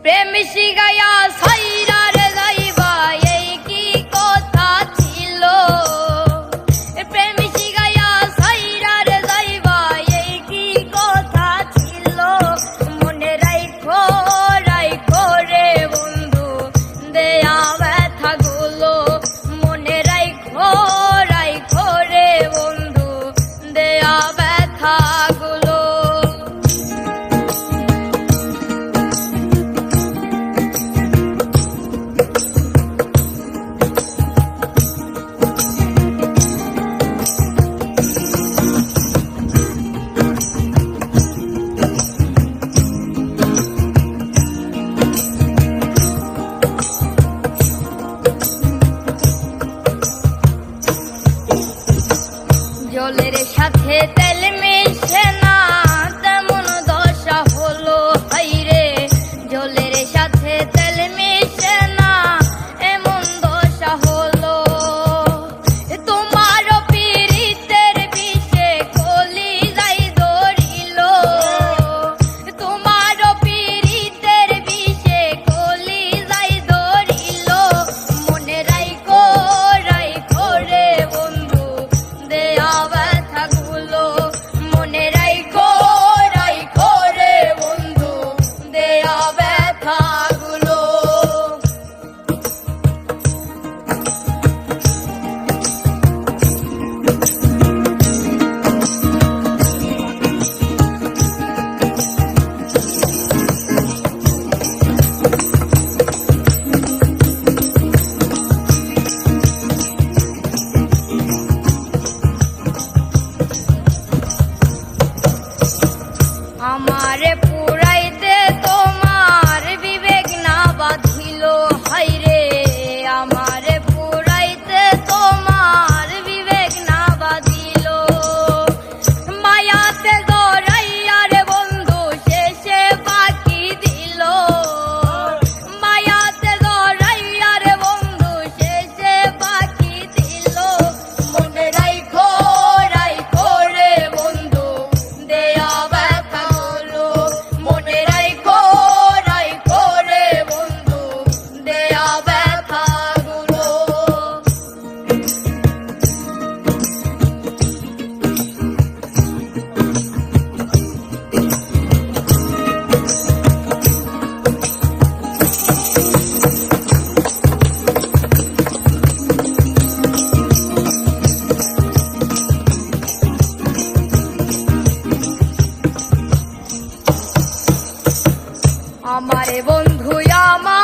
প্রেম শিখাইয়া সাইরার যাইবা এই কি কথা ছিল। প্রেম শিখাইয়া সাইরার যাইবা এই কি কথা ছিল। মনে রাইখো রাইখো রে বন্ধু দেয়া ব্যথা গুলো। মনে রাইখো রাইখো রে বন্ধু দেয়া ব্যথা গুলো। জলের সাথে তেল মিশে না তেমন দশা হলো হাইরে। জলের সাথে তেল মিশে না এমন দশা হলো। তোমার পীড়িতের বিষে কলি যাই ধরিল। তোমার পীড়িতের বিষে কলি যাই ধরিল। মনে রাইখো রাইখো রে বন্ধু দেয়া ব্যথা গুলো। মনে রাইখো রাইখো রে বন্ধু দেয়া ব্যথা গুলো। আমারে পুরাইতে তোমার বিবেক না বাঁধিল হাইরে। আমারে পুরাইতে তোমার বিবেক না বাঁধিল। মায়াতে জড়াইয়া রে বন্ধু শেষে বাকি দিল। মায়াতে জড়াইয়া রে বন্ধু শেষে বাকি দিল। মনে রাইখো রাইখো রে বন্ধু দেয়া ব্যথা গুলো। মনে রাইখো রাইখো রে বন্ধু দেয়া ব্যথা গুলো। আমারে বন্ধু আমার